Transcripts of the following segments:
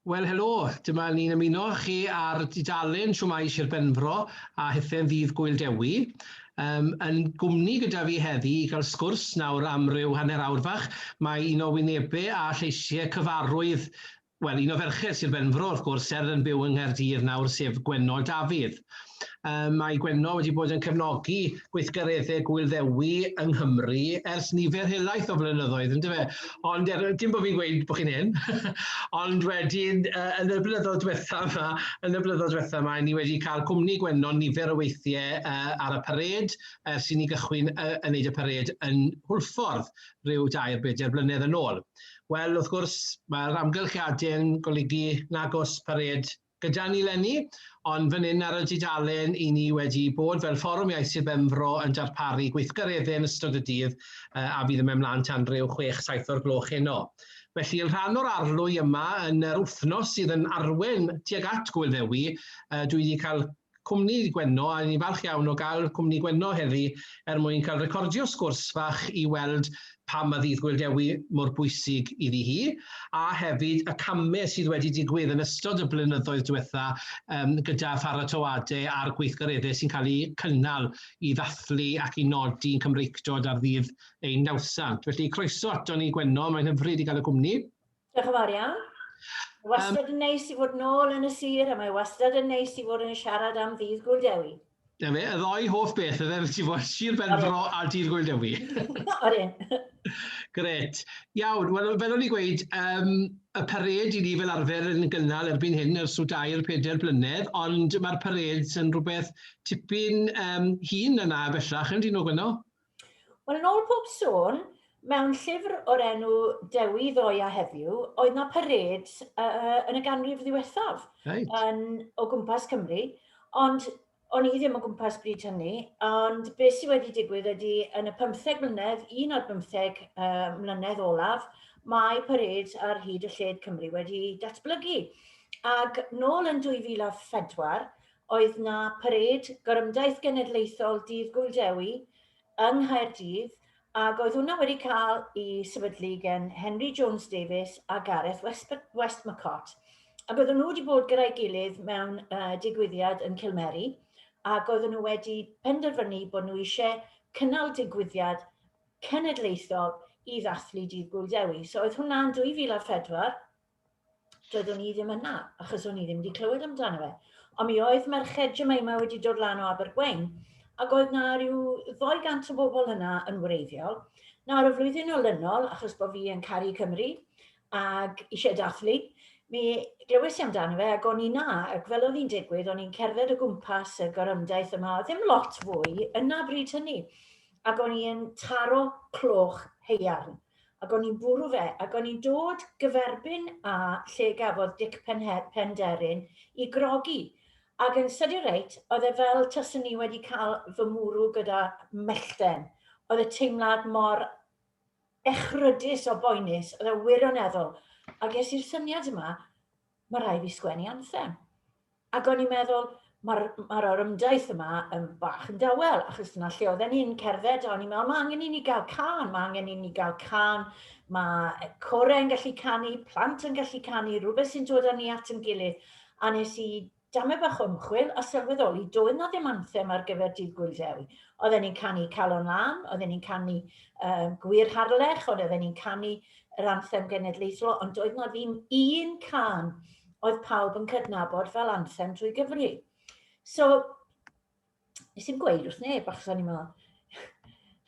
Wel, helo, dyma ni'n ymuno chi ar dudalen Siwmai Sir Benfro a hithen ddydd Gŵyl Dewi. Yn gwmni gyda fi heddi i gael sgwrs nawr am ryw hanner awr fach. Mae un o wynebau a lleisiau cyfarwydd, wel, un o ferched Sir Benfro, wrth gwrs, yn byw yng Nghaerdydd nawr, sef Gwenno Dafydd. Mae Gwenno wedi bod yn cefnogi gweithgareddau Gŵyl Dewi yng Nghymru ers nifer helaeth o flynyddoedd, ynddo fe? Ond dim bod fi'n gweud bod chi'n hyn, ond wedyn yn y blynyddoedd diwethaf yma, ni wedi cael cwmni Gwenno nifer o weithiau ar y pared ers i ni gychwyn yn neud y pared yn Hwlffordd rhyw 2-3 blynedd yn ôl. Wel, wrth gwrs, mae'r amgylchiadau'n golygu nagos pared gyda ni lenni, ond fan hyn ar y dudalen i ni wedi bod fel Fforwm Iaith Sir Benfro yn darparu gweithgareddau yn ystod y dydd a bydd yn mynd mlaen tan ryw 6-7 o'r gloch heno. Felly, yn rhan o'r arlwy yma yn yr wythnos sydd yn arwen tuag at Gŵyl Dewi, dwi wedi cael cwmni Gwenno, a ni'n falch iawn o gael cwmni Gwenno heddi mwyn cael recordio sgwrs fach i weld pam mae ddydd Gŵyl Dewi mor bwysig iddi hi, a hefyd y camau sydd wedi digwydd yn ystod y blynyddoedd diwetha gyda pharatoadau a'r gweithgareddau sy'n cael eu cynnal i ddathlu ac i nodi'n Cymreictod ar ddydd ein nawsant. Felly, croeso ato ni Gwenno, mae'n hyfryd i gael y cwmni. Diolch yn fawr iawn. Wastad yn neis i fod nôl yn y sir, a mae wastad yn neis i fod yn siarad am ddydd Gŵyl Dewi. Y ddoi hoff beth, ti fod Sir Benfro a dydd Gŵyl Dewi. Oedden. Gret. Iawn, wel, fel o'n i gweud, y pared i ni fel arfer yn gynnal erbyn hyn ers 2-4 blynedd, ond mae'r pared yn rhywbeth tipyn hŷn yna bellach, yn dyn nhw Gwenno? Wel, yn ôl pob sôn, mewn llyfr o'r enw Dewi ddoe a heddiw, oedd na pared yn y ganrif ddiwethaf o gwmpas Cymru, ond o'n i ddim o gwmpas bryd hynny, ond beth sydd wedi digwydd ydy yn y 15 mlynedd, 1 o'r 15 mlynedd olaf, mae pared ar hyd y lled Cymru wedi datblygu. Ac nôl yn 2004, oedd na pared gorymdaeth genedlaethol dydd Gŵyl Dewi yng Nghaerdydd, ac oedd hwnna wedi cael ei sefydlu gen Henry Jones Davies a Gareth Westmacott. Ac oedden nhw wedi bod gyda'i gilydd mewn digwyddiad yn Cilmeri, ac oedden nhw wedi penderfynu bod nhw eisiau cynnal digwyddiad cenedlaethol i ddathlu dydd Gŵyl Dewi. So oedd hwnna'n 2004, doeddwn ni ddim yna, achos o'n i ddim wedi clywed amdano fe. Ond mi oedd merched Jemima wedi dod lan o Abergwein, ac oedd na rhyw 200 o bobl yna yn wreiddiol. Nawr y flwyddyn olynol, achos bod fi yn caru Cymru ac eisiau dathlu, mi glywes i amdano fe ac o'n i na, ac fel oedd hi'n digwydd, o'n i'n cerdded o gwmpas y gorymdaeth yma, ddim lot fwy yna bryd hynny. Ac o'n i'n taro cloch haearn, ac o'n i'n bwrw fe, ac o'n i'n dod gyferbyn a lle gafodd Dic Penderyn i grogi. Ac yn sydi reit, oedd e fel taswn ni wedi cael fy mwrw gyda mellten. Oedd y teimlad mor echrydus o boenus, oedd e wirioneddol. Ac ges i'r syniad yma, mae rhaid fi sgwennu anthem. Ac o'n i'n meddwl, mae'r orymdaeth yma yn bach yn dawel, achos yna lle oedden ni'n cerdded, o'n i'n meddwl, mae angen i ni gael can, mae corau yn gallu canu, plant yn gallu canu, rhywbeth sy'n dod â ni at yn gilydd. A nes i dame bach o ymchwil a sylweddoli, doedd na ddim anthem ar gyfer dydd Gŵyl Dewi. Oedden ni'n canu Calon Lan, oedden ni'n canu Gwir Harlech, oedden ni'n canu yr anthem genedlaethol, ond doedd na ddim un can oedd pawb yn cydnabod fel anthem trwy gyfri. So, nes i'n gweud wrth neb, achos o'n i'n meddwl,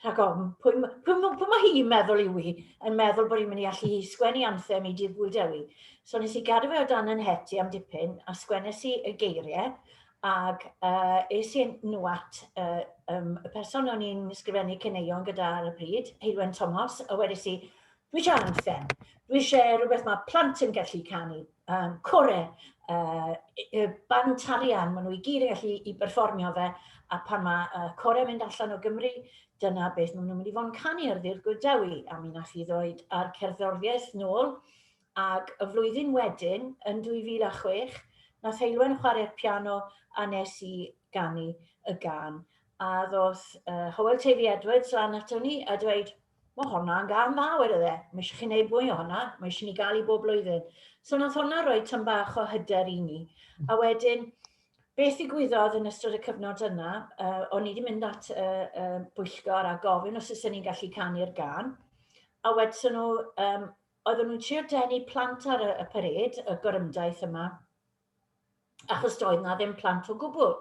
rhag ofn, pwy mae hi'n meddwl i wi, yn meddwl bod hi'n mynd i allu sgwennu anthem i dydd Gŵyl Dewi. So nes i gadw fe o dan yn heti am dipyn, a sgwennes i y geiriau, ac es i nhw at y person o'n i'n ysgrifennu cyneuon gyda ar y pryd, Heilwen Thomas, a wedys i, dwi eisiau anthem, dwi eisiau rhywbeth mae plant yn gallu canu, corau, band tarian, maen nhw i gyd yn gallu i berfformio fe, a pan mae corau mynd allan o Gymru, dyna beth maen nhw'n mynd i fod yn canu ar ddydd Gŵyl Dewi, a mi nath i ddod ar cerddoriaeth nôl, ac y flwyddyn wedyn, yn 2006, nath Heilwen chwarae'r piano a nes i ganu y gan. A ddoth Hywel Teifi Edwards lan ato ni a dweud, mae hwnna'n gan dda wedi dde. Mae eisiau chi wneud mwy o hwnna, mae eisiau ni gael i bob blwyddyn. So nath hwnna roi tam bach o hyder i ni. A wedyn, beth ddigwyddodd yn ystod y cyfnod yna, o'n i wedi mynd at bwyllgor a gofyn os ydyn ni'n gallu canu'r gan. A wedyn nhw, oedden nhw'n trio denu plant ar y pared, y gorymdaeth yma, achos doedd na ddim plant o gwbl.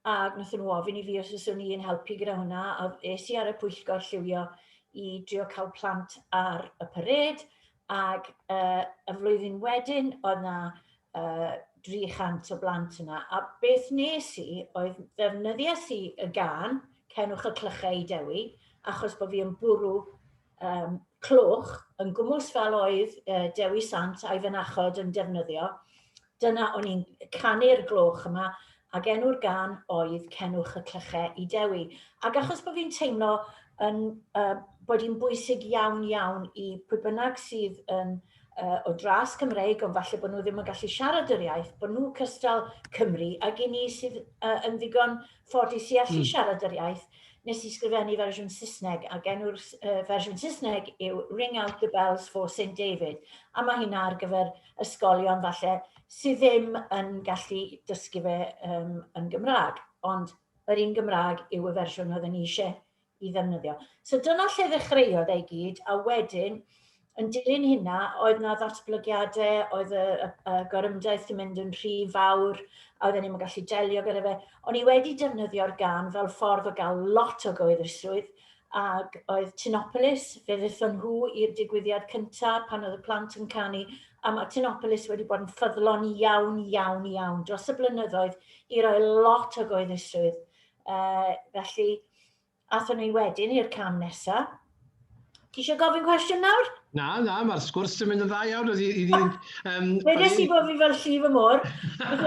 Ac nath nhw ofyn i fi os ydyn ni'n helpu gyda hwnna, a es i ar y pwyllgor lliwio i drio cael plant ar y pared, ac y flwyddyn wedyn oedd na 300 o blant yna. A beth nes i oedd ddefnyddiais i y gan, cenwch y clychau i Dewi, achos bod fi yn bwrw cloch yn gwmws fel oedd Dewi Sant a'i fynachod yn defnyddio. Dyna o'n i'n canu'r gloch yma, ac enw'r gan oedd cenwch y clychau i Dewi. Ac achos bod fi'n teimlo bod hi'n bwysig iawn i pwy bynnag sydd o dras Cymreig, ond falle bod nhw ddim yn gallu siarad yr iaith, bod nhw cystal Cymru, ac i ni sydd yn ddigon ffodus i allu siarad yr iaith, nes i sgrifennu fersiwn Saesneg, ac enw'r fersiwn Saesneg yw Ring Out the Bells for St David, a mae hynna ar gyfer ysgolion falle sydd ddim yn gallu dysgu fe yn Gymraeg, ond yr un Gymraeg yw y fersiwn oedden ni eisiau i ddefnyddio. So dyna lle ddechreuodd ei gyd, a wedyn, yn dilyn hynna, oedd na ddatblygiadau, oedd y gorymdaeth yn mynd yn rhy fawr, a oedden ni'n gallu delio gyda fe. O'n i wedi defnyddio'r gan fel ffordd o gael lot o gyhoeddusrwydd, ac oedd Tinopolis, fe ddaethon nhw i'r digwyddiad cyntaf pan oedd y plant yn canu, a mae Tinopolis wedi bod yn ffyddlon iawn dros y blynyddoedd i roi lot o gyhoeddusrwydd. Felly, athon ni wedyn i'r cam nesaf. Ti eisiau gofyn cwestiwn nawr? Na, mae'r sgwrs yn mynd yn dda iawn. Wedes i bod fi fel llif y môr.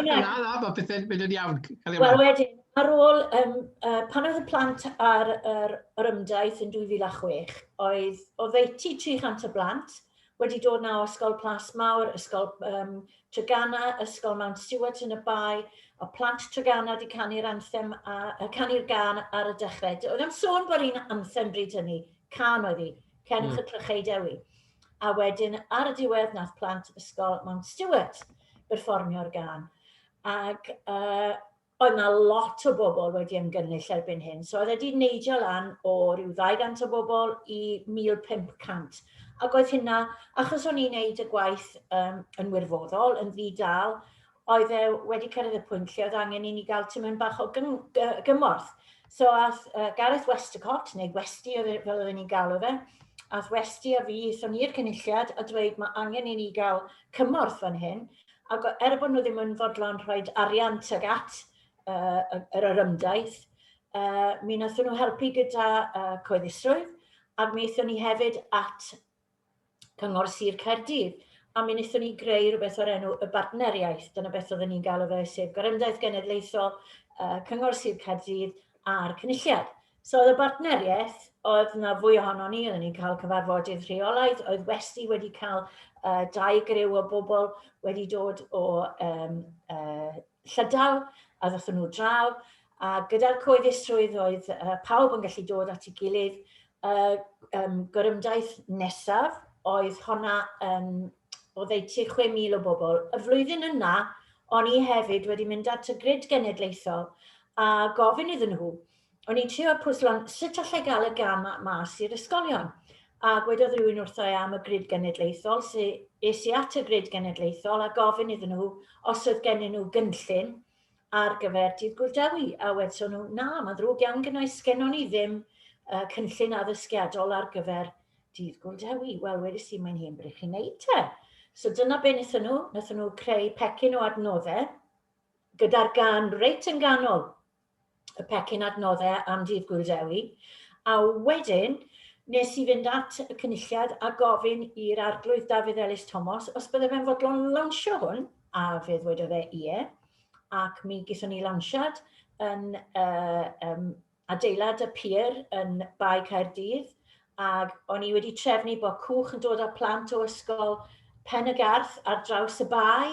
Na, mae pethau'n mynd yn iawn. Wel wedyn, ar ôl, pan oedd y plant ar yr ymdaeth yn 2006, oedd oddeutu 300 o blant wedi dod na o ysgol Plas Mawr, ysgol Treganna, ysgol Mount Stewart yn y Bai, o plant Treganna wedi canu'r anthem, canu'r gan ar y dechrau. Oedd am sôn bod un anthem bryd hynny, can oedd hi, cenwch y clychau Dewi. A wedyn, ar y diwedd, nath plant ysgol Mount Stewart berfformio'r gan. Ac oedd na lot o bobl wedi ymgynnull erbyn hyn. So oedd wedi neidio lan o ryw 200 o bobl i 1,500. Ac oedd hynna, achos o'n i'n neud y gwaith yn wirfoddol, yn ddi-dal, oedd e wedi cyrraedd y pwynt lle oedd angen i ni gael tymyn bach o gymorth. So ath Gareth Westacott, neu Westi fel oedden ni'n galw fe, ath Westi a fi eithon ni'r cynulliad a dweud mae angen i ni gael cymorth fan hyn, ac bod nhw ddim yn fodlon rhoi arian tuag at yr ymdaeth, mi wnaethon nhw helpu gyda coeddusrwydd, ac mi eithon ni hefyd at Cyngor Sir Caerdydd, a mi wnaethon ni greu rhywbeth o'r enw y bartneriaeth, dyna beth oedden ni'n galw fe, sef Gorymdaeth Genedlaethol, Cyngor Sir Caerdydd a'r cynulliad. So oedd y bartneriaeth, oedd yna fwy ohono ni, oedden ni'n cael cyfarfodydd rheolaidd, oedd Westi wedi cael 2 griw o bobl wedi dod o Llydaw, a ddothon nhw draw, a gyda'r coeddusrwydd oedd pawb yn gallu dod at ei gilydd. Gorymdaeth nesaf, oedd honna oddeutu 6,000 o bobl. Y flwyddyn yna, o'n i hefyd wedi mynd at y grid genedlaethol a gofyn iddyn nhw. O'n i'n trio pwyslo'n sut allai gael y gan mas i'r ysgolion. A gwedodd rhywun wrtho am y grid genedlaethol, es i at y grid genedlaethol a gofyn iddyn nhw os oedd gennyn nhw gynllun ar gyfer Dydd Gŵyl Dewi. A wedson nhw, na, mae'n ddrwg iawn gynnwys, gennon ni ddim cynllun addysgiadol ar gyfer Dydd Gŵyl Dewi. Wel, wedys i, mae'n hen bryd chi'n neud te. So dyna be wnaethon nhw creu pecyn o adnoddau, gyda'r gan reit yn ganol y pecyn adnoddau am Dydd Gŵyl Dewi. A wedyn, nes i fynd at y cynulliad a gofyn i'r arglwydd Dafydd Ellis Thomas os bydde fe'n fodlon lawnsio hwn, a fe ddwedodd e ie, ac mi gaethon ni lawnsiad yn adeilad y pier yn Bai Caerdydd, ac o'n i wedi trefnu bod cwch yn dod â plant o ysgol Pen y Garth ar draws y Bai,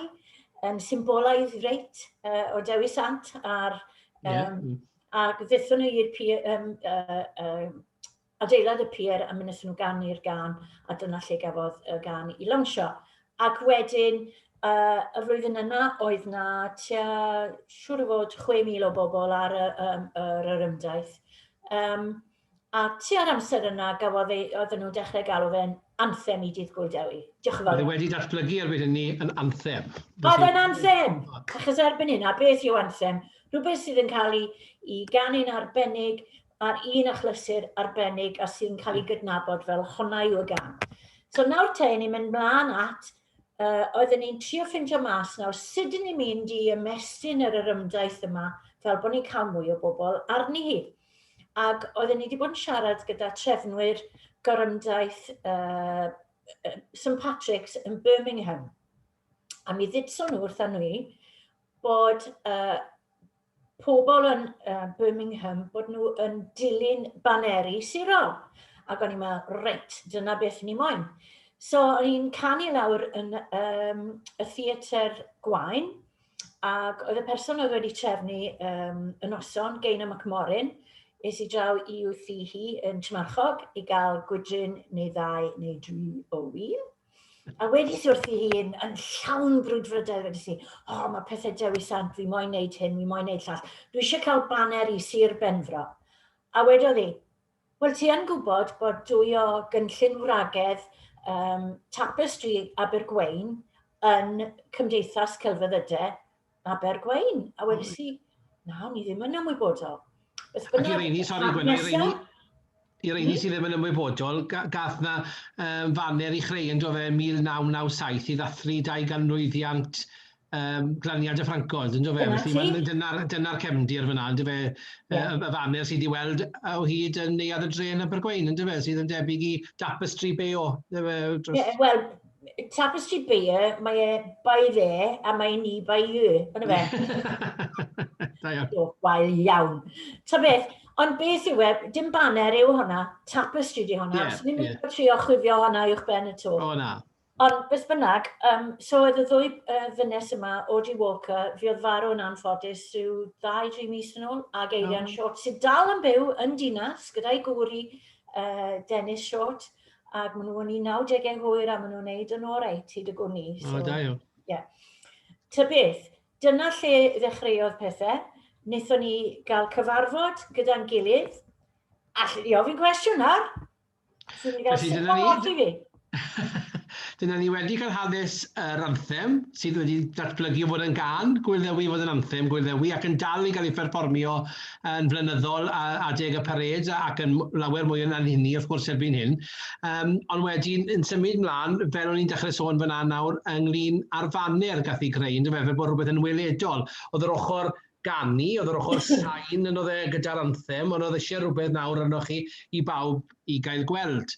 yn symbolaidd reit o Dewi Sant, ac ddaethon nhw i'r adeilad y pier a mynd nhw gan i'r gan, a dyna lle gafodd y gan i lawnsio. Ac wedyn, y flwyddyn yna, oedd na tua, siŵr o fod 6,000 o bobl ar yr yrymdaith. A tua'r amser yna, oedden nhw'n dechrau galw fe'n anthem i Dydd Gŵyl Dewi. Diolch yn fawr. Oedd wedi datblygu erbyn hynny yn anthem. Oedd e'n anthem! Achos erbyn hynna, beth yw anthem? Rhywbeth sydd yn cael ei ganu'n arbennig, a'r un achlysur arbennig, a sydd yn cael ei gydnabod fel honna yw y gan. So nawr te, ni'n mynd mlaen at, oedden ni'n trio ffindio mas nawr, sut ni'n mynd i ymestyn yr yrymdaeth yma, fel bod ni'n cael mwy o bobl arni hi. Ac oedden ni wedi bod yn siarad gyda trefnwyr gorymdaeth St Patrick's yn Birmingham. A mi ddudson nhw wrthyn nhw bod pobl yn Birmingham bod nhw yn dilyn baneri sirol. Ac o'n i'n meddwl, reit, dyna beth ni moyn. So o'n i'n canu lawr yn y theatr Gwaun, ac oedd y person oedd wedi trefnu y noson, Gwenno McMorrin, es i draw i wrthi hi yn Tmarchog i gael gwydryn neu 2 neu 3 o wîl. A wedi wrthi hi yn llawn brwdfrydau wedi si, mae pethau Dewi Sant, fi moyn wneud hyn, fi moyn wneud llall. Dwi eisiau cael baner i Sir Benfro. A wedodd hi, wel ti yn gwybod bod 2 o gynllun wragedd tapestry Abergwein yn Cymdeithas Celfyddydau Abergwein. A wedi si, na, ni ddim yn ymwybodol. Ac i'r eini, sori Gwenno, i'r eini sydd ddim yn ymwybodol, gath na faner i chreu yn dod fe 1997 i ddathlu 2 ganmlwyddiant glaniad y Ffrancod, yn dod fe? Dyna'r cefndir fyna, yn dod fe, y faner sydd wedi weld o hyd yn neuad y dre yn Abergwein, yn dod fe, sydd yn debyg i Tapestry Beo. Wel, Tapestry Beo, mae e bai dde, a mae ni bai yw, yn y fe. Wael iawn. Ta beth, ond beth yw e, dim baner yw hwnna, tapestry di hwnna, so ni'n mynd trio chwifio hwnna uwch ben y to. O na. Ond beth bynnag, so oedd y 2 ddynes yma, Audrey Walker, fi oedd farw yn anffodus rhyw 2-3 mis yn ôl, ag Eirian Short, sydd dal yn byw yn dinas, gyda'i gwri Dennis Short, ac maen nhw'n 90 hwyr a maen nhw'n neud yn oreit hyd y gwni. O, da yw. Ta beth, dyna lle ddechreuodd pethau. Wnaethon ni gael cyfarfod gyda'n gilydd. Alli ni ofyn cwestiwn ar? Dyna ni wedi cael hanes yr anthem, sydd wedi datblygu o fod yn gan, Gŵyl Dewi fod yn anthem, Gŵyl Dewi, ac yn dal i gael ei pherfformio yn flynyddol adeg y parade, ac yn lawer mwy yn hynny, wrth gwrs, erbyn hyn. Ond wedyn, yn symud mlaen, fel o'n i'n dechrau sôn fyna nawr, ynglyn â'r faner gath i greu, yn fel bod rhywbeth yn weledol. Oedd yr ochr ganu, oedd yr ochr sain yn oedd e gyda'r anthem, ond oedd eisiau rhywbeth nawr arnoch chi i bawb i gael gweld.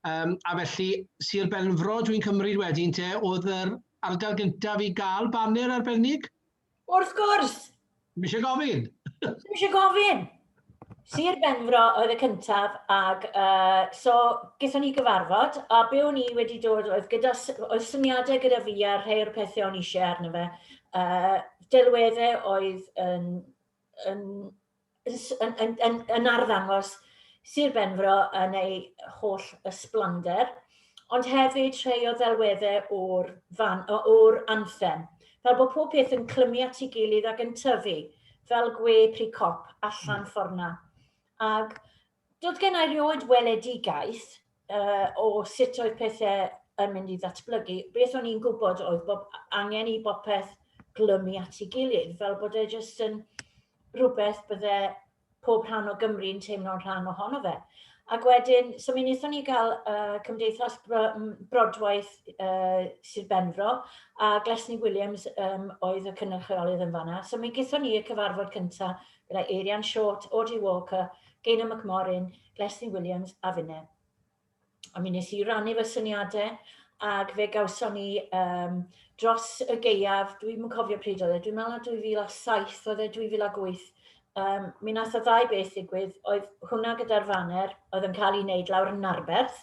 A felly, Sir Benfro, dwi'n cymryd wedyn te, oedd yr ardal gyntaf i gael baner arbennig? Wrth gwrs! Mi eisiau gofyn? Mi eisiau gofyn! Sir Benfro oedd y cyntaf, ac so gaethon ni gyfarfod, a be o'n i wedi dod, oedd syniadau gyda fi a rhai o'r pethau o'n eisiau arno fe. Delweddau oedd yn arddangos Sir Benfro yn ei holl ysblander, ond hefyd rhai o ddelweddau o'r anthem. Fel bod pob peth yn clymu at ei gilydd ac yn tyfu, fel gwe pri cop allan fforna. Ac dod gen i rioed weledigaeth o sut oedd pethau yn mynd i ddatblygu. Beth o'n i'n gwybod oedd bod angen i bopeth glymu at ei gilydd, fel bod e jyst yn rhywbeth bydde pob rhan o Gymru yn teimlo'n rhan ohono fe. Ac wedyn, so mi wnaethon ni gael Cymdeithas Brodwaith Sir Benfro, a Glesni Williams oedd y cynrychiolydd yn fanna. So mi gaethon ni y cyfarfod cyntaf gyda Eirian Short, Audrey Walker, Gwenno McMorrin, Glesni Williams a finne. A mi wnes i rannu fy syniadau, ac fe gawson ni dros y geiaf, dwi'n cofio pryd oedd e, dwi'n meddwl 2007, oedd e 2008, mi nath o 2 beth ddigwydd, oedd hwnna gyda'r faner, oedd yn cael ei wneud lawr yn Narberth,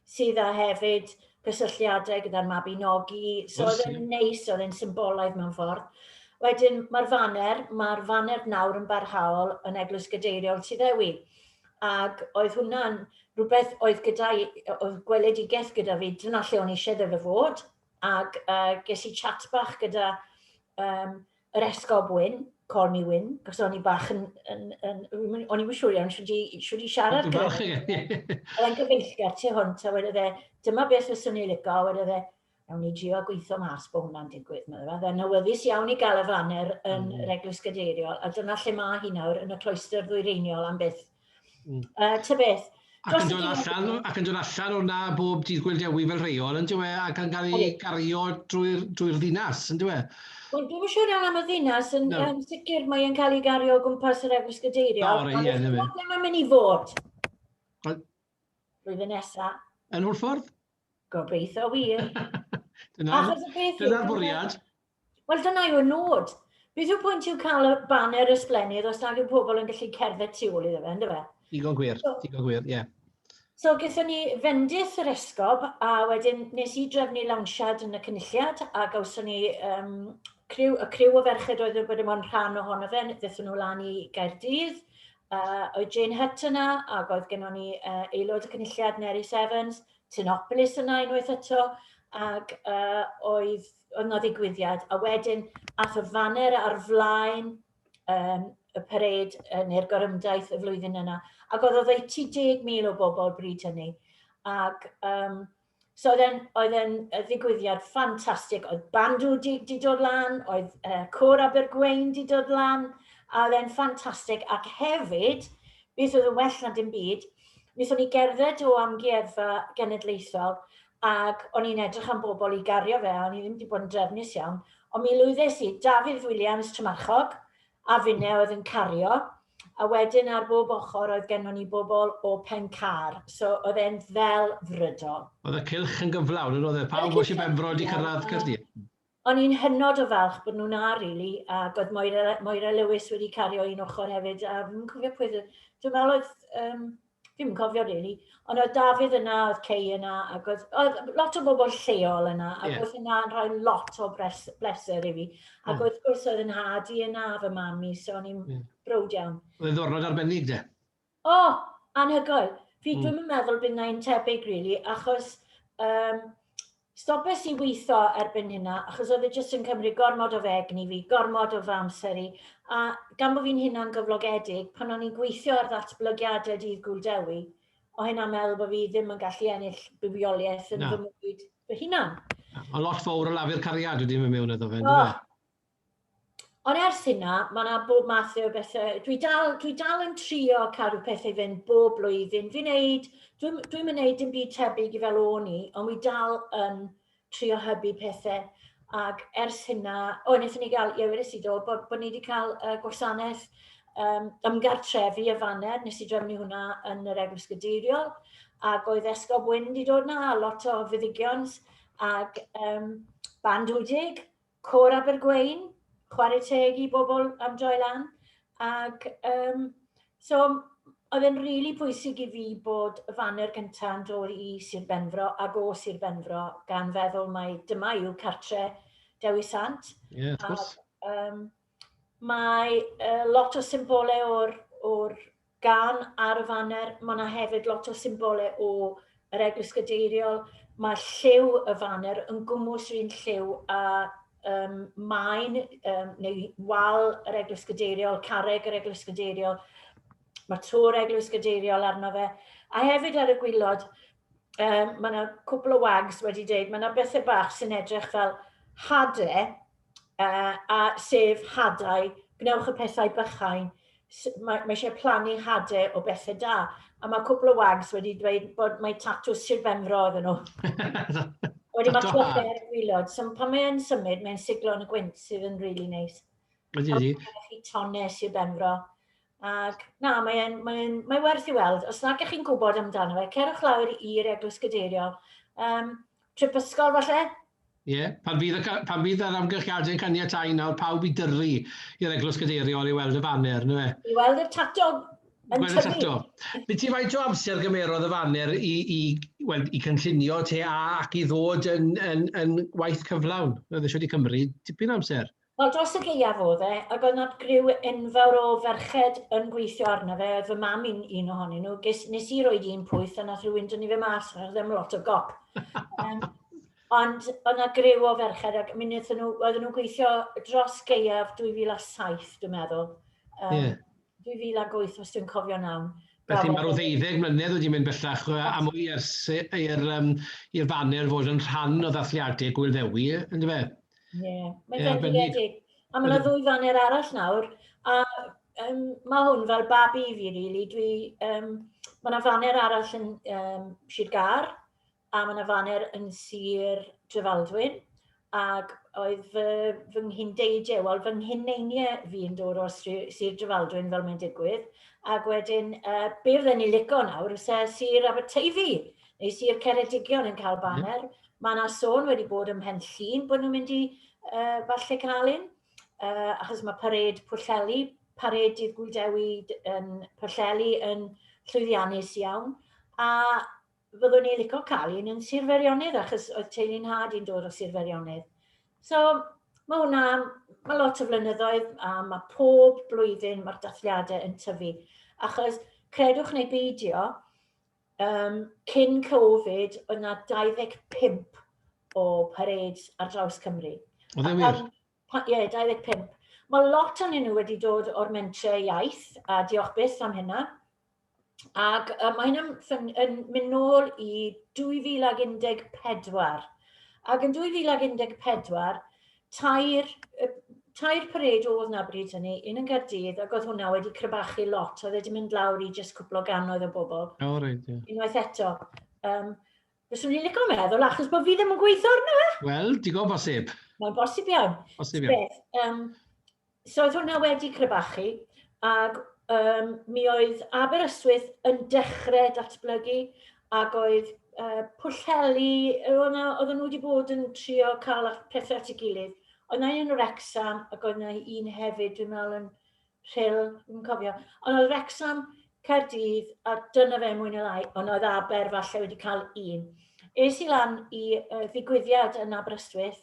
sydd â hefyd cysylltiadau gyda'r Mabinogi, so oedd yn neis, oedd yn symbolaidd mewn ffordd. Wedyn, mae'r faner nawr yn barhaol yn Eglwys Gadeiriol Tŷ Dewi. ac oedd hwnna'n rhywbeth oedd gweledigaeth gyda fi, dyna lle o'n eisiau iddo fe fod, ac ges i chat bach gyda yr esgob Wyn, Call Me Wyn, cos o'n i bach o'n i'n siŵr iawn siwr i siarad gyda fe. Oedd e'n gyfeillgar tu hwnt, a wedodd e, dyma beth fyswn i licio, a wedodd e, nawn ni drio gweithio mas bod hwnna'n digwydd, meddwl. Fe'n awyddus iawn i gael y faner yn yr Eglwys Gadeiriol, a dyna lle mae hi nawr yn y cloister ddwyreiniol am byth. Ta beth? Ac yn dod allan o'na bob dydd Gŵyl Dewi fel rheol, yn dywe, ac yn cael ei gario drwy'r ddinas, yn dywe? Wel, dwi'n siŵr iawn am y ddinas, yn sicr mae'n cael ei gario o gwmpas yr Eglwys Gadeiriol. Ie, na fe. Ble mae'n mynd i fod? Blwyddyn nesaf. Yn o'r ffordd? Gobeithio wir. Dyna'r bwriad. Wel, dyna yw y nod. Beth yw pwynt yw cael y baner ysblennydd os nag yw pobl yn gallu cerdded tu ôl iddo fe, ynddo fe? Digon gwir, ie. So, gyda ni fendith yr esgob, a wedyn nes i drefnu lawnsiad yn y cynulliad, a gawson ni y criw o ferched oedd wedi bod yn rhan ohono fe, ddethon nhw lan i Gaerdydd, oedd Jane Hutt yna, ac oedd gennym ni aelod y cynulliad Nerys Evans, Tinopolis yna unwaith eto, ac oedd yna ddigwyddiad, a wedyn ath y faner ar flaen y pared neu'r gorymdaeth y flwyddyn yna, ac oedd 10,000 o bobl bryd hynny. Ac so oedd e'n ddigwyddiad ffantastig, oedd bandw di dod lan, oedd Côr Abergwein di dod lan, a oedd e'n ffantastig, ac hefyd, beth oedd yn well na dim byd, wnaethon ni gerdded o amgueddfa genedlaethol, ac o'n i'n edrych am bobl i gario fe, o'n i ddim wedi bod yn drefnus iawn, ond mi lwyddes i Dafydd Williams Tremarchog, a finne oedd yn cario, a wedyn ar bob ochr oedd gennym ni bobl o Pencar, so oedd e'n fel frydol. Oedd y cylch yn gyflawn, oedd e pawb o Sir Benfro wedi cyrraedd Caerdydd? O'n i'n hynod o falch bod nhw'n rili, ac oedd Moira Lewis wedi cario un ochr hefyd, a fi'n cofio pwy, dwi'n meddwl oedd, fi'n cofio rili, ond oedd Dafydd yna, oedd Kay yna, ac oedd lot o bobl lleol yna, ac oedd yna'n rhoi lot o bleser i fi. Ac oedd gwrs oedd yn hadu yna fy mami, so o'n i'n brwd iawn. Oedd ddornod arbennig, de? O, anhygoel. Dwi'n meddwl bydd na'n tebyg, rili, achos stopes i weithio erbyn hynna, achos oedd e jyst yn cymryd gormod o fegni fi, gormod o fy amser i, a gan bod fi'n hynna'n gyflogedig, pan o'n i'n gweithio ar ddatblygiadau Dydd Gŵyl Dewi, o hynna'n meddwl bod fi ddim yn gallu ennill bufioliaeth yn fy mywyd fy hunan. Ond lot fawr o lafur cariad wedi mynd mewn iddo fe, ynddo fe? Ond ers hynna, mae yna bob math o bethau. Dwi dal yn trio cadw pethau fynd bob blwyddyn. Dwi'n mynd dim byd tebyg i fel o'n i, ond wi dal yn trio hybu pethau. Ac ers hynna, wnaethon ni gael, wedys i dod, bod ni wedi cael gwasanaeth ymgartrefi y faner, nes i drefnu hwnna yn yr Eglwys Gadeiriol, ac oedd Esgob Wyn wedi dod yna, a lot o fuddigions, ac bandwdig, Côr Abergwein, chwarae teg i bobl am droi lan, ac so oedd e'n rili pwysig i fi bod y faner gyntaf yn dod i Sir Benfro ac o Sir Benfro, gan feddwl mai dyma yw cartre Dewi Sant. Ie, wrth gwrs. Mae lot o symbolau o'r gan ar y faner, mae yna hefyd lot o symbolau o'r Eglwys Gadeiriol. Mae lliw y faner yn gwmws rhywun lliw a maen neu wal yr Eglwys Gadeiriol, carreg yr Eglwys Gadeiriol, mae tŵr Eglwys Gadeiriol arno fe. A hefyd ar y gwylod, mae yna cwpl o wags wedi dweud, mae yna bethau bach sy'n edrych fel hadau, a sef hadau, gnewch y pethau bychain. Mae eisiau plannu hadau o bethau da. A mae cwpl o wags wedi dweud bod mae tatws Sir Benfro iddyn nhw. Wedi mae clywed ar y gwylod. So pan mae'n symud, mae'n siglo yn y gwynt sydd yn really neis. Ydy. Mae'n tonnes Sir Benfro. Ac na, mae werth i weld. Os nag ych chi'n gwybod amdano fe, cerwch lawr i'r Eglwys Gadeiriol. Trip ysgol falle? Ie, pan fydd yr amgylchiadau'n caniatáu nawr, pawb i dyrru i'r Eglwys Gadeiriol i weld y faner, nhw e? I weld y tato yn tyfu. Bydd ti faint o amser gymerodd y faner i cynllunio te ac i ddod yn waith cyflawn? Oedd eisiau wedi cymryd tipyn amser? Wel, dros y geia fodd e, ac oedd yna griw enfawr o ferched yn gweithio arno fe, oedd fy mam un ohonyn nhw. Nes i roed un pwyth, a nath rhywun dyn ni fe mas, oedd ddim lot o gop. Ond oedd yna griw o ferched, ac oedden nhw'n gweithio dros geiaf 2007, dwi'n meddwl. 2008, os dwi'n cofio nawn. Felly mae'r 12 mlynedd wedi mynd bellach a mwy i'r faner fod yn rhan o ddathliadau Gŵyl Dewi, ynddo fe? Ie, mae'n fendigedig. A mae yna 2 faner arall nawr, a mae hwn fel babi fi, really. Mae yna faner arall yn Sir Gar, a mae yna faner yn Sir Drefaldwyn, ac oedd fy nghyn-deidiau, wel fy nghyn-neiniau fi yn dod o Sir Drefaldwyn fel mae'n digwydd, ac wedyn, be fydden ni lico nawr, Sir Aberteifi, neu Sir Ceredigion yn cael baner. Mae yna sôn wedi bod ym Mhenllyn bod nhw'n mynd i falle cael un, achos mae pared Pwllheli, pared Dydd Gŵyl Dewi yn Pwllheli yn llwyddiannus iawn, a fyddwn ni licio cael un yn Sir Feirionnydd, achos oedd teulu'n nhad i'n dod o Sir Feirionnydd. So, mae lot o flynyddoedd, a mae pob blwyddyn mae'r dathliadau yn tyfu, achos credwch neu beidio, cyn Covid, oedd yna 25 o pareds ar draws Cymru. O, dde wir? Ie, 25. Mae lot o'n nhw wedi dod o'r mentrau iaith, a diolch byth am hynna. Ac mae hynny'n mynd nôl i 2014. Ac yn 2014, tair pared oedd na bryd hynny, un yn Gaerdydd, ac oedd hwnna wedi crebachu lot. Oedd wedi mynd lawr i jyst cwpl o gannoedd o bobl. O, reit, ie. Unwaith eto. Fyswn ni'n licio meddwl, achos bod fi ddim yn gweithio arno fe. Wel, digon bosib. Mae'n bosib iawn. Bosib iawn. So oedd hwnna wedi crebachu, ac mi oedd Aberystwyth yn dechrau datblygu, ac oedd Pwllheli, oedden nhw wedi bod yn trio cael pethau at ei gilydd. Oedd yna un yn Wrecsam, ac oedd yna un hefyd, dwi'n meddwl yn Rhyl, dwi'n cofio. Ond oedd Wrecsam, Caerdydd, a dyna fe mwy neu lai, ond oedd Aber falle wedi cael un. Es i lan i ddigwyddiad yn Aberystwyth,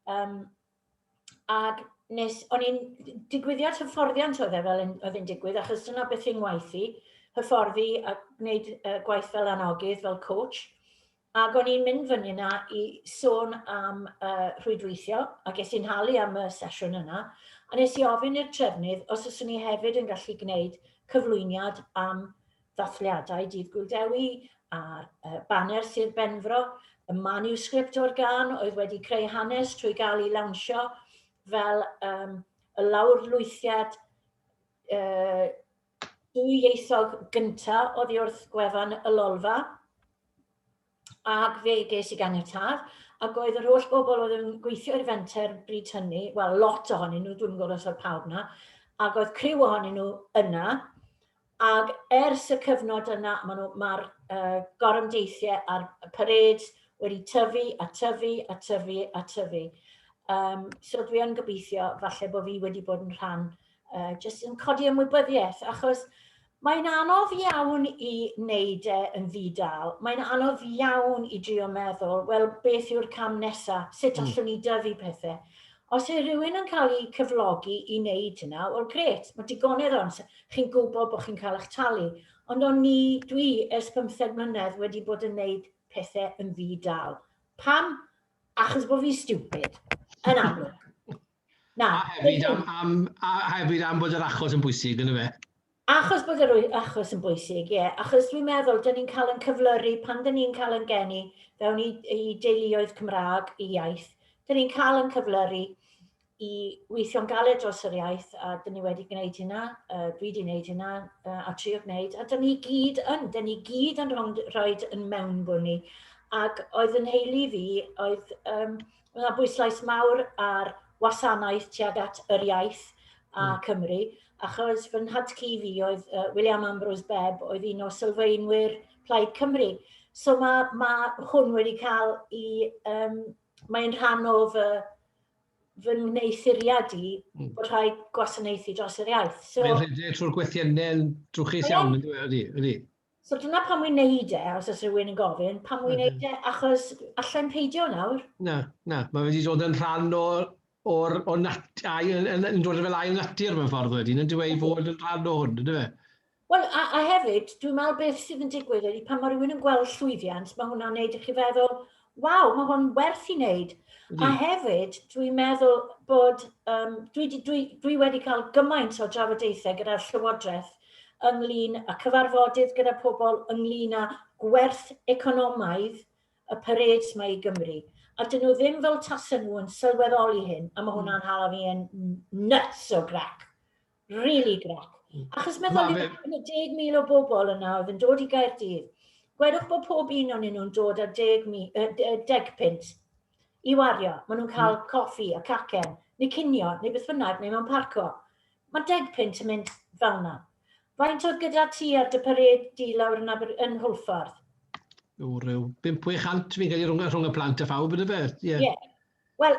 ac o'n i'n digwyddiad hyfforddiant oedd e fel oedd e'n digwydd, achos dyna beth yw'n waith i, hyfforddi a gwneud gwaith fel anogydd, fel coach. Ac o'n i'n mynd fyny yna i sôn am rhwydweithio, ac es i'n halu am y sesiwn yna, a nes i ofyn i'r trefnydd os oes ni hefyd yn gallu gwneud cyflwyniad am ddathliadau Dydd Gŵyl Dewi, a'r banner Sir Benfro, y manuscript o'r gan oedd wedi creu hanes trwy gael ei lawnsio fel y lawrlwythiad dwyieithog gyntaf oddi wrth gwefan y Lolfa, ac fe ges i ganiatad, ac oedd yr holl bobl oedd yn gweithio i'r fenter bryd hynny, wel, lot ohonyn nhw, dwi'n gwybod os oedd pawb yna, ac oedd criw ohonyn nhw yna, ac ers y cyfnod yna, mae'r gorymdeithiau a'r pareds wedi tyfu a tyfu a tyfu a tyfu. So dwi yn gobeithio falle bod fi wedi bod yn rhan jyst yn codi ymwybyddiaeth, achos mae'n anodd iawn i wneud yn ddidal. Mae'n anodd iawn i drio meddwl, wel, beth yw'r cam nesaf, sut allwn ni dyfu pethau. Os yw rhywun yn cael ei cyflogi i wneud hynna, wel, gret, mae digonedd o'n chi'n gwybod bod chi'n cael eich talu. Ond dwi ers 15 mlynedd wedi bod yn wneud pethau yn ddidal. Pam? Achos bod fi stupid. Yn amlwg. A hefyd am bod yr achos yn bwysig, yna fe? Achos bod yr achos yn bwysig, ie. Achos dwi'n meddwl, dyn ni'n cael yn cyflyru pan dyn ni'n cael yn geni fewn i deuluoedd Cymraeg i iaith. Dyn ni'n cael yn cyflyru i weithio'n galed dros yr iaith, a dyn ni wedi gwneud hynna, dwi wedi gwneud hynna, a trio gwneud, a dyn ni gyd yn rhoi yn mewnbwn ni. Ac oedd yn heulu fi, oedd yna bwyslais mawr ar wasanaeth tuag at yr iaith a Cymru, achos fy nhadcu fi oedd William Ambrose Bebb, oedd un o sylfaenwyr Plaid Cymru. So mae hwn wedi cael mae'n rhan o fy ngneithuriad i bod rhaid gwasanaethu dros yr iaith. Mae'n rhedeg trwy'r gwethiannau drwchus iawn, ydy? So dyna pam wy'n neud e, os oes rhywun yn gofyn, pam wy'n neud e, achos allai'n peidio nawr. Na, mae wedi dod yn rhan o yn dod fel ail natur mewn ffordd wedyn, yn dweud fod yn rhan o hwn, ynddo fe? Wel, a hefyd, dwi'n meddwl beth sydd yn digwydd ydy pan mae rhywun yn gweld llwyddiant, mae hwnna'n neud i chi feddwl, waw, mae hwn werth i wneud. A hefyd, dwi'n meddwl bod, dwi wedi cael gymaint o drafodaethau gyda'r Llywodraeth ynglyn a cyfarfodydd gyda pobl ynglyn â gwerth economaidd y parades mae i Gymru. A dyn nhw ddim fel tasen nhw yn sylweddoli hyn, a mae hwnna'n hala fi yn nuts o grac. Really grac. Achos meddwl yna 10,000 o bobl yna oedd yn dod i Gaerdydd. Gwedwch bod pob un o'n nhw'n dod ar 10 pint i wario. Maen nhw'n cael coffi a cacen, neu cinio, neu beth bynnag, neu mewn parco. Mae 10 pint yn mynd fel yna. Faint oedd gyda ti ar dy pared di lawr yn Hwlffordd? Ryw 500 fi'n cael ei rhwng y plant a phawb, ydy fe? Ie. Wel,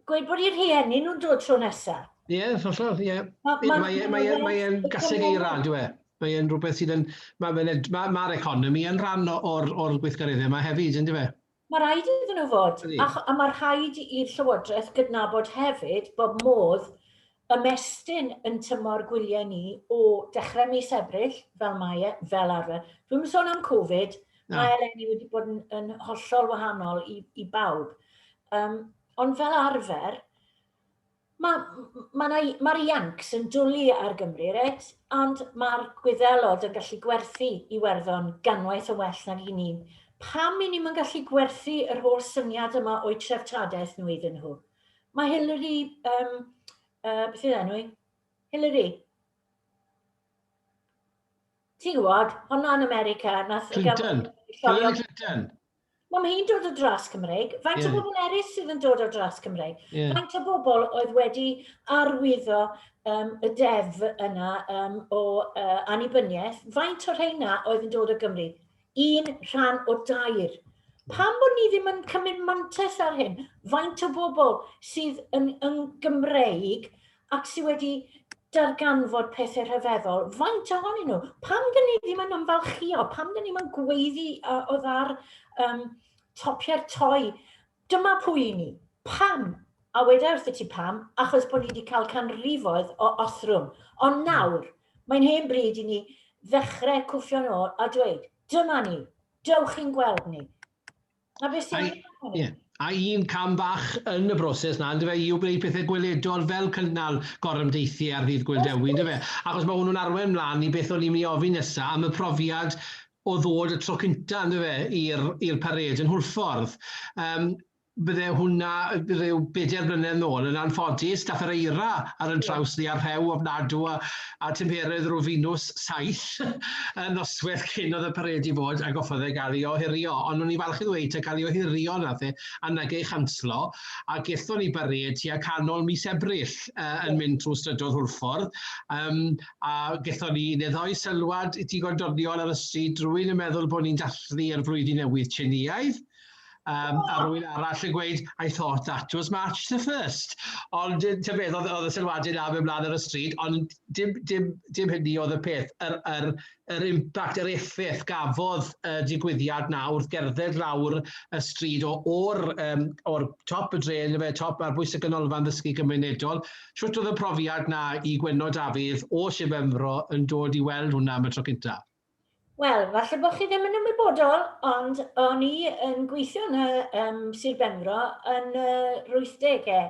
gweud bod i'r rhieni nhw'n dod tro nesaf. Ie, hollol, ie. Mae'n gaseg eira, dwi e. Mae'n rhywbeth sydd yn... Mae'r economi yn rhan o'r gweithgareddau yma hefyd, ynddi fe? Mae rhaid iddyn nhw fod. A mae rhaid i'r Llywodraeth gydnabod hefyd bod modd ymestyn yn tymor gwyliau ni o dechrau mis Ebrill, fel mae e, fel arfer. Dwi'n mynd sôn am Covid, mae eleni wedi bod yn hollol wahanol i bawb. Ond fel arfer, mae'r iancs yn dwlu ar Gymru, ret? Ond mae'r Gwyddelod yn gallu gwerthu Iwerddon ganwaith o well nag i ni. Pam i ni'n gallu gwerthu yr holl syniad yma o'i treftadaeth nhw iddyn nhw? Mae Hillary, beth yw enw i? Hillary. Ti'n gwybod, honna yn America. Clinton. Clinton. Mae hi'n dod o dras Cymreig. Faint o bobl eraill sydd yn dod o dras Cymreig? Faint o bobl oedd wedi arwyddo y deddf yna o annibyniaeth? Faint o'r rheina oedd yn dod o Gymru? 1 rhan o 2. Pam bod ni ddim yn cymryd mantais ar hyn? Faint o bobl sydd yn Gymreig ac sydd wedi darganfod pethau rhyfeddol? Faint ohonyn nhw? Pam dyn ni ddim yn ymfalchio? Pam dyn ni ddim yn gweiddi o ddar topiau'r toi? Dyma pwy ni. Pam? A wedi wrth ti pam, achos bod ni wedi cael canrifoedd o othrwm. Ond nawr, mae'n hen bryd i ni ddechrau cwffio nôl a dweud, dyma ni, dewch chi'n gweld ni. Na beth sy'n gwneud? A un cam bach yn y broses na, ynddo fe, i wneud pethau gweledol fel cynnal gorymdeithu ar ddydd Gŵyl Dewi, ynddo fe? Achos mae hwnnw'n arwain mlaen i beth o'n i'n mynd i ofyn nesaf am y profiad o ddod y tro cyntaf, ynddo fe, i'r pared yn Hwlffordd. Bydde hwnna rhyw 4 blynedd nôl yn anffodus, dath yr eira ar y traws ni ar rhew ofnadw a temperedd rhyw finws 7 yn noswaith cyn oedd y pared i fod a goffodd e gael ei ohirio. Ond o'n i falch i ddweud a cael ei ohirio nath e a nag ei chanslo a gethon ni pared tua canol mis Ebrill yn mynd trwy strydoedd Hwlffordd a gethon ni neddoi sylwad digon doniol ar y stryd, rhywun yn meddwl bod ni'n dathlu ar flwyddyn newydd Tsieineaidd. A rhywun arall yn gweud, I thought that was March the 1st. Ond tybedd, oedd y sylwadau na mewn blaen ar y stryd, ond dim hynny oedd y peth. Yr impact, yr effaith gafodd y digwyddiad na wrth gerdded lawr y stryd o'r top y dre, top ar bwys y ganolfan ddysgu gymunedol. Siwt oedd y profiad na i Gwenno Dafydd o Sir Benfro yn dod i weld hwnna am y tro cyntaf? Wel, falle bod chi ddim yn ymwybodol, ond o'n i yn gweithio yn Sir Benfro yn 80au.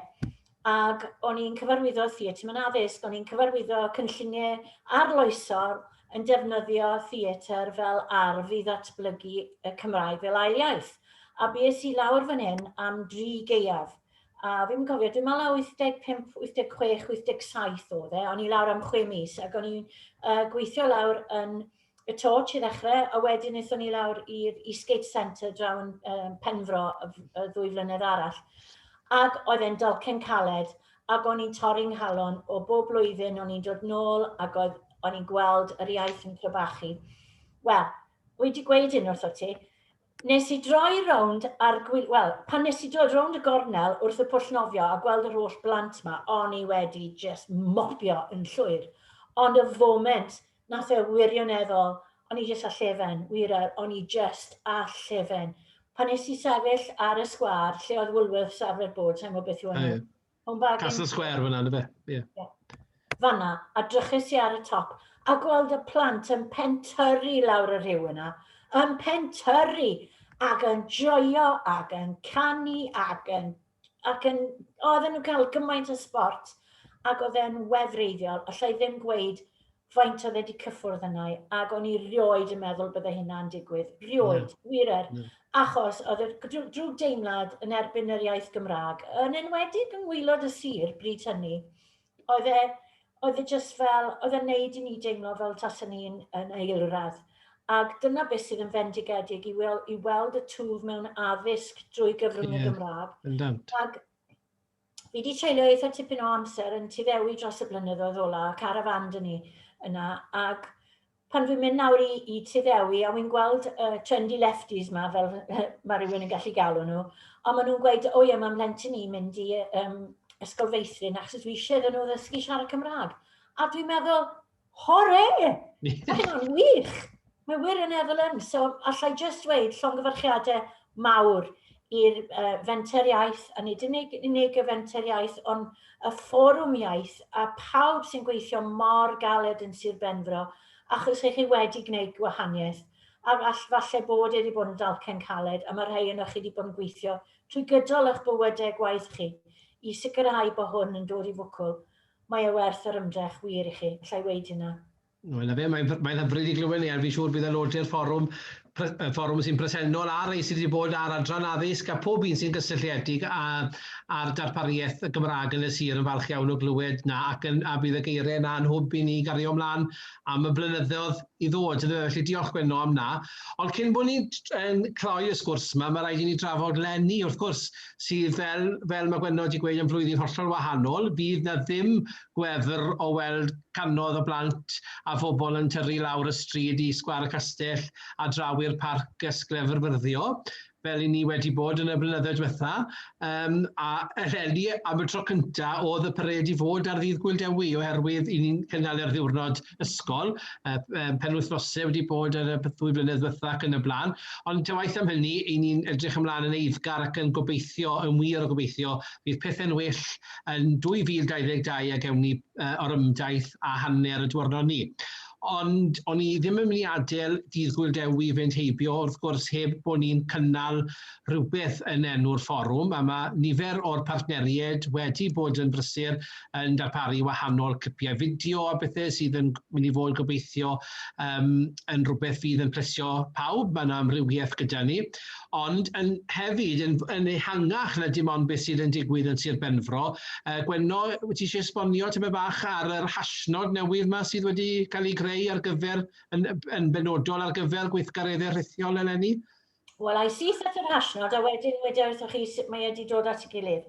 Ac o'n i'n cyfarwyddo theatr mewn addysg, o'n i'n cyfarwyddo cynlluniau arloesol yn defnyddio theatr fel arf i ddatblygu y Cymraeg fel ail iaith. A bues i lawr fan hyn am 3 gaeaf. A fi'n cofio, dwi'n meddwl 85, 86, 87 oedd e, o'n i lawr am 6 mis, ac o'n i'n gweithio lawr yn y torch i ddechrau, a wedyn eithon ni lawr i'r Eastgate Centre drawn Penfro y 2 flynedd arall. Ac oedd e'n dalcen caled, ac o'n i'n torri'n nghalon o bob blwyddyn, o'n i'n dod nôl, ac o'n i'n gweld yr iaith yn crybachu. Wel, wedi gweud hyn wrtho ti, nes i droi rownd pan nes i dod rownd y gornel wrth y pwll nofio a gweld yr holl blant yma, o'n i wedi just mopio yn llwyr. Ond y foment, nath e wirioneddol, o'n i just a llefen, o'n i just a llefen. Pan nes i sefyll ar y sgwâr, lle oedd Woolworths arfer bod, sa'n gwybod beth yw enw. Castle Square fyna, na fe. Fanna, a drychus i ar y top, a gweld y plant yn pentyrru lawr y rhyw yna, yn pentyrru, ac yn joio, ac yn canu, oedden nhw'n cael gymaint o sport, ac oedd e'n wefreiddiol, allai ddim gweud faint oedd wedi cyffwrdd yna, ac o'n i rioed yn meddwl bydde hynna'n digwydd. Rioed, wirer. Achos oedd y drwy deimlad yn erbyn yr iaith Gymraeg, yn enwedig yn waelod y sir bryd hynny, oedd e just fel, oedd e'n neud i ni deimlo fel tasen ni'n eilradd. Ac dyna beth sydd yn fendigedig i weld y twf mewn addysg drwy gyfrwng y Gymraeg. Ac fi wedi treulio eitha tipyn o amser yn Dewi dros y blynyddoedd ola, carafan dyn ni yna, ac pan fi'n mynd nawr i Dewi, a wy'n gweld trendy lefties ma, fel mae rhywun yn gallu galw nhw, a maen nhw'n gweud, o ie, mae'n plentyn ni mynd i ysgol feithrin, achos dwi eisiau iddyn nhw ddysgu siarad Cymraeg. A dwi'n meddwl, hore! Mae hynna'n wych! Mae wir yn eddol yn. So, allai just dweud llongyfarchiadau mawr i'r fenter iaith, a nid unig y fenter iaith, ond y fforwm iaith, a pawb sy'n gweithio mor galed yn Sir Benfro, achos eich chi wedi gwneud gwahaniaeth. A falle bod wedi bod yn dalcen caled, a mae rhai yno chi wedi bod yn gweithio trwy gydol eich bywydau gwaith chi, i sicrhau bod hwn yn dod i fwcl. Mae e werth yr ymdrech wir i chi, allai weid hynna. Mae'n hyfryd i glywed ni, a fi'n siŵr bydd aelodau'r fforwm sy'n presennol a rei sydd wedi bod ar adran addysg a pob un sy'n gysylltiedig a'r darpariaeth y Gymraeg yn y sir yn falch iawn o glywed na, a bydd y geiriau na'n hwb i ni gario ymlaen am y blynyddoedd i ddod. Felly diolch Gwenno am na. Ond cyn bod ni'n cloi y sgwrs yma, mae rhaid i ni drafod leni, wrth gwrs, sydd fel mae Gwenno wedi gweud yn flwyddyn hollol wahanol. Bydd na ddim gwefr o weld canoedd o blant a phobl yn tyrru lawr y stryd i Sgwâr y Castell a draw i'r parc Ysglyfrfyddio, fel i ni wedi bod yn y blynyddoedd diwetha. A eleni am y tro cyntaf oedd y pared i fod ar ddydd Gŵyl Dewi, oherwydd i ni'n cynnal yr ddiwrnod ysgol. Penwythnosau wedi bod yn y 2 blynedd diwetha ac yn y blaen. Ond tywaith am hynny, i ni'n edrych ymlaen yn eiddgar ac yn gobeithio, yn wir o gobeithio, bydd pethau'n well yn 2022 a gewn ni o'r ymdaith a hanner y diwrnod ni. Ond o'n i ddim yn mynd i adael dydd Gŵyl Dewi fynd heibio, wrth gwrs heb bod ni'n cynnal rhywbeth yn enw'r fforwm, a mae nifer o'r partneriaid wedi bod yn brysur yn darparu wahanol clipiau fideo a bethau sydd yn mynd i fod gobeithio yn rhywbeth fydd yn plesio pawb, mae yna amrywiaeth gyda ni. Ond hefyd yn ehangach na dim ond beth sydd yn digwydd yn Sir Benfro. Gwenno, wyt ti eisiau esbonio tyme bach ar yr hashnod newydd yma sydd wedi cael ei greu ar gyfer, yn benodol ar gyfer gweithgareddau Rhithiol eleni? Wel, ai syth at yr hashnod, a wedyn wrthoch chi sut mae wedi dod at ei gilydd.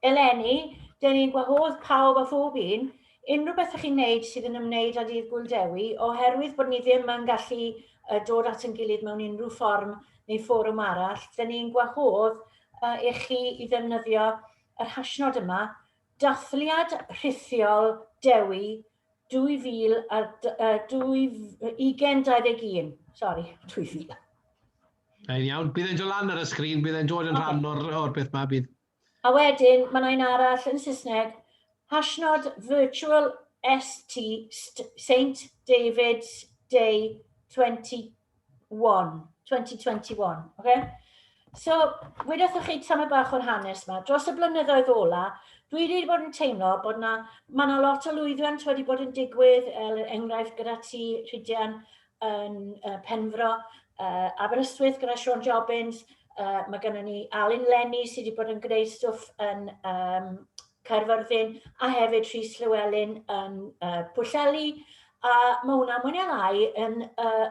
Eleni, dyn ni'n gwahodd pawb a phob un, unrhyw beth ych chi'n neud sydd yn ymwneud â dydd Gŵyl Dewi, oherwydd bod ni ddim yn gallu dod at ein gilydd mewn unrhyw fform neu fforwm arall, dyn ni'n gwahodd eich chi i ddefnyddio yr hashnod yma, Dathliad Rhithiol Dewi 2021. Sori, 2000. Iawn, bydd e'n dod lan ar y sgrin, bydd e'n dod yn rhan o'r beth ma bydd. A wedyn, mae yna un arall yn Saesneg, hashnod virtual ST St David's Day 2021. Okay? So, wedwch chi tamed bach o'r hanes yma. Dros y blynyddoedd ola, dwi wedi bod yn teimlo bod mae yna lot o lwyddiant wedi bod yn digwydd, enghraifft gyda ti, Rhithiol, yn Penfro, Aberystwyth gyda Sean Jobbins, mae gennym ni Alun Lenny sydd wedi bod yn gwneud stwff yn Caerfyrddin, a hefyd Rhys Llywelyn yn Pwllheli, a mae hwnna mwy neu lai yn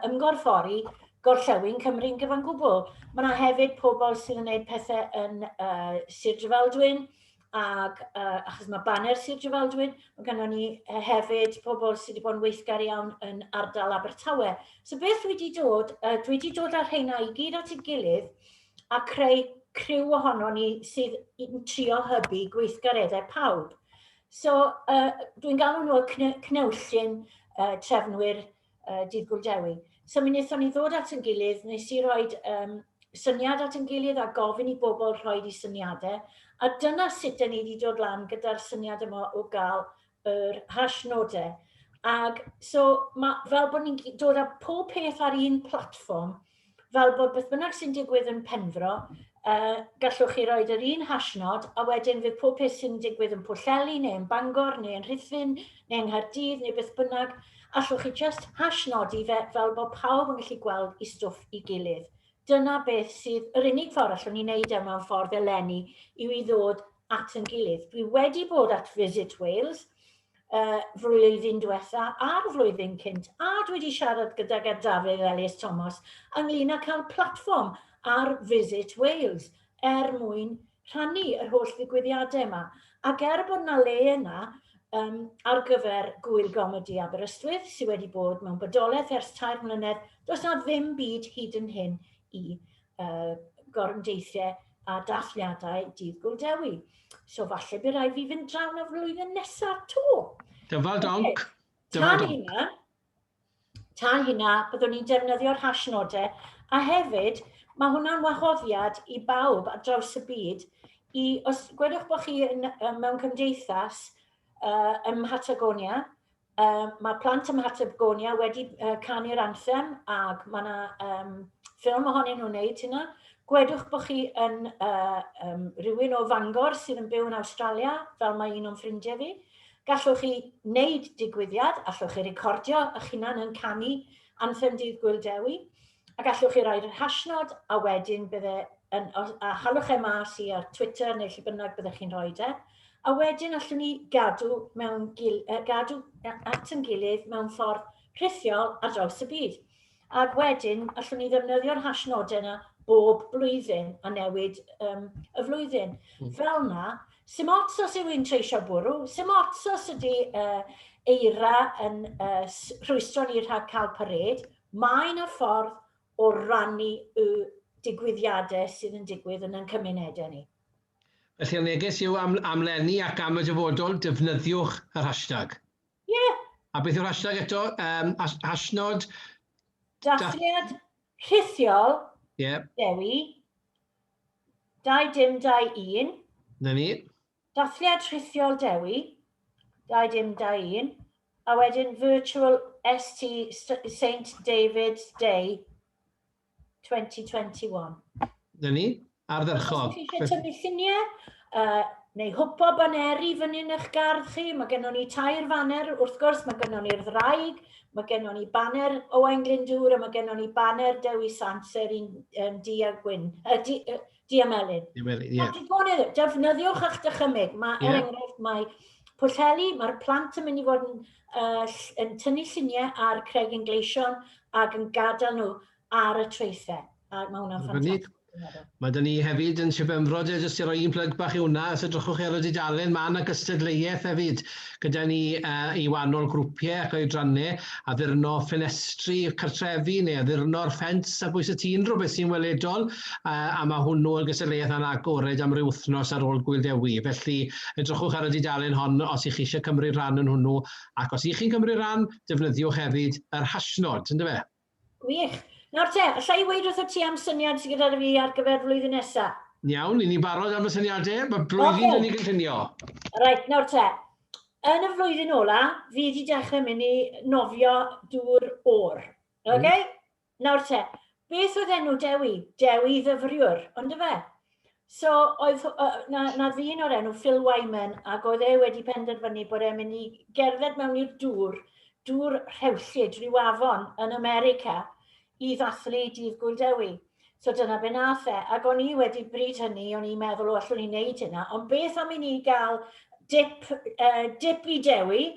ymgorffori Gorllewin Cymru'n gyfan gwbl. Mae yna hefyd pobl sydd yn gwneud pethau yn Sir Drefaldwyn, achos mae banner Sir Drefaldwyn, mae gennym ni hefyd pobl sydd wedi bod yn weithgar iawn yn ardal Abertawe. So beth dwi wedi dod ar rheina i gyd at ei gilydd a creu criw ohono ni sydd yn trio hybu gweithgareddau pawb. So dwi'n galw nhw cnewllyn trefnwyr dydd Gŵyl Dewi. So mi wnaethon ni ddod at yn gilydd, nes i roed syniad at yn gilydd a gofyn i bobl rhoi i syniadau. A dyna sut ni wedi dod lan gyda'r syniad yma o gael yr hashnodau. Ac so, fel bod ni'n dod â pob peth ar un platfform, fel bod beth bynnag sy'n digwydd yn Penfro, gallwch chi roed yr un hashnod, a wedyn fydd pob peth sy'n digwydd yn Pwllheli, neu yn Bangor, neu yn Rhuthun, neu yng Nghaerdydd, neu beth bynnag, allwch chi just hashnodi fe fel bod pawb yn gallu gweld i stwff i gilydd. Dyna beth sydd, yr unig ffordd allwn ni wneud e mewn ffordd eleni yw i ddod at yn gilydd. Dwi wedi bod at Visit Wales flwyddyn diwetha a'r flwyddyn cynt, a dwi wedi siarad gyda Dafydd Ellis Thomas ynglyn â cael platfform ar Visit Wales mwyn rhannu yr holl ddigwyddiadau yma. Ac bod yna le yna ar gyfer Gŵyl Gomedi Aberystwyth sydd wedi bod mewn bodolaeth ers 3 mlynedd, does na ddim byd hyd yn hyn i gorymdeithiau a dathliadau Dydd Gŵyl Dewi. So falle bydd rhaid fi fynd drawn y flwyddyn nesaf to. Dyfal donc. Tan hynna, byddwn ni'n defnyddio'r hashnodau, a hefyd mae hwnna'n wahoddiad i bawb ar draws y byd os gwedwch bod chi mewn cymdeithas ym Mhatagonia, mae plant ym Mhatagonia wedi canu'r anthem ac mae yna ffilm ohonyn nhw'n wneud hynna. Gwedwch bod chi yn rhywun o Fangor sydd yn byw yn Awstralia, fel mae un o'n ffrindiau fi. Gallwch chi wneud digwyddiad, allwch chi recordio eich hunan yn canu anthem Dydd Gŵyl Dewi, a gallwch chi roi'r hashnod, a wedyn a halwch e mas i ar Twitter neu lle bynnag byddwch chi'n rhoi e, a wedyn allwn ni gadw at yn gilydd mewn ffordd rhithiol ar draws y byd. Ac wedyn allwn ni ddefnyddio'r hashnodau yna bob blwyddyn a newid y flwyddyn. Fel yna, sim ots os yw un treisio bwrw, sim ots os ydy eira yn rhwystro ni rhag cael pared, mae yna ffordd o rannu y digwyddiadau sydd yn digwydd yn ein cymunedau ni. Felly neges yw amlenni ac am y dyfodol, defnyddiwch yr hashtag. Ie. A beth yw'r hashtag eto? Hashnod? Dathliad Rhithiol Dewi 2021. Na ni. Dathliad Rhithiol Dewi 2021. A wedyn Virtual St David's Day 2021. Na ni. Ardderchog. Os chi eisiau tynnu lluniau, neu hwpo baneri fyny yn eich gardd chi, mae gennym ni 2 faner, wrth gwrs, mae gennym ni'r ddraig, mae gennym ni baner Owain Glyndŵr, a mae gennym ni baner Dewi Sant, sef un di a gwyn, di a melyn. Defnyddiwch eich dychymyg. Er enghraifft, mae Pwllheli, mae'r plant yn mynd i fod yn tynnu lluniau ar Cregyn Gleision ac yn gadael nhw ar y traethau. A mae hwnna'n ffantastig. Mae dyn ni hefyd yn Sir Benfro, jyst i roi un plug bach i hwnna, os edrychwch chi ar y dudalen, mae yna gystadleuaeth hefyd gyda ni i wannol grwpiau ac oedrannau, a ddurno ffenestri cartrefi neu a ddurno'r ffens a bwys y tîn rhywbeth sy'n weledol, a mae hwnnw yn gystadleuaeth yna agored am ryw wythnos ar ôl Gŵyl Dewi. Felly edrychwch ar y dudalen hon os ych chi eisiau cymryd rhan yn hwnnw, ac os ych chi'n cymryd rhan, defnyddiwch hefyd yr hashnod, ynddo fe? Gwych. Nawr te, allai i weid wrth o ti am syniad sydd gyda fi ar gyfer flwyddyn nesaf? Iawn, ni'n barod am y syniadau, mae blwyddyn dyn ni gynllunio. Reit, nawr te, yn y flwyddyn ola, fi wedi dechrau mynd i nofio dŵr o'r. Okay? Nawr te, beth oedd enw Dewi? Dewi ddyfriwr, ond y fe? So, oedd na ddyn o'r enw Phil Wyman, ac oedd wedi penderfynu bod e'n mynd i gerdded mewn i'r dŵr rhewllyd, rhyw afon yn America, i ddathlu Dydd Gŵyl Dewi. So dyna be nath e. Ac o'n i wedi bryd hynny, o'n i'n meddwl o allwn ni wneud hynna, ond beth am i ni gael dip i Dewi,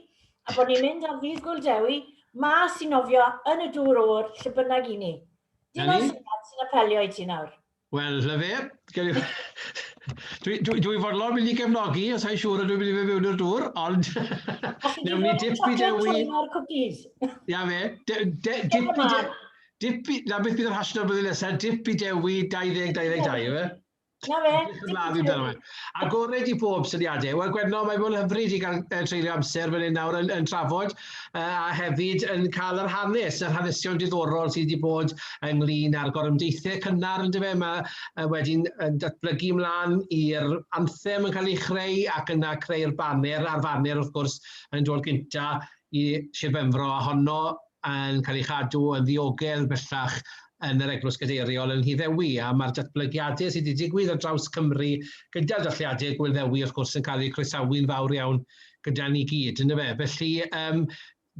a bod ni'n mynd ar Dydd Gŵyl Dewi, mas i nofio yn y dŵr o'r lle bynnag i ni. Dyna'r syniad sy'n apelio i ti nawr. Wel, na fe. Dwi fodlon mynd i gefnogi, os ha'n siŵr ydw i'n mynd i fe mewn i'r dŵr, ond newn ni dip i Dewi. Ia fe, dip i Dewi. Na beth bydd yr hashnod blwyddyn nesaf, dip i Dewi 2022, yw e? Na fe. Agored i bob syniadau. Wel, Gwenno, mae bod yn hyfryd i gael treulio amser fan hyn nawr yn trafod a hefyd yn cael yr hanesion diddorol sydd wedi bod ynglyn â'r gorymdeithiau cynnar yn dyfe. Mae wedi'n datblygu ymlaen i'r anthem yn cael ei chreu ac yna creu'r banner, a'r banner wrth gwrs yn dod gynta i Sir Benfro a honno yn cael ei chadw yn ddiogel bellach yn yr Eglwys Gadeiriol yn Dewi, a mae'r datblygiadau sydd wedi digwydd ar draws Cymru gyda'r Dathliadau Gŵyl Dewi wrth gwrs yn cael eu croesawu'n fawr iawn gyda ni gyd, yn dyfe. Felly,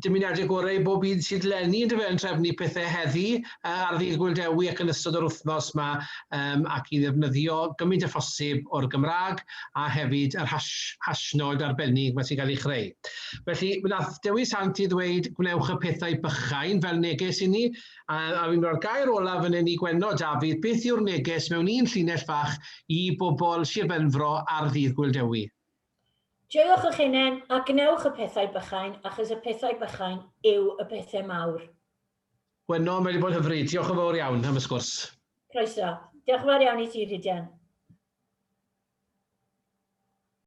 dymuniadau gorau bob un sydd lenni yn dyfe yn trefnu pethau heddi ar ddydd Gŵyl Dewi ac yn ystod yr wythnos yma ac i ddefnyddio gymaint â phosib o'r Gymraeg a hefyd yr hashnod arbennig mae sy'n cael ei chreu. Felly, wnaeth Dewi Sant i ddweud gwnewch y pethau bychain fel neges i ni, a fi'n rhoi'r gair olaf yn i Gwenno, Dafydd, beth yw'r neges mewn un llinell fach i bobl Sir Benfro ar ddydd Gŵyl Dewi? Joiwch eich hunain a gnewch y pethau bychain, achos y pethau bychain yw y pethau mawr. Gwenno, mae wedi bod yn hyfryd. Diolch yn fawr iawn am y sgwrs. Croeso. Diolch yn fawr iawn i ti, Rhithiol.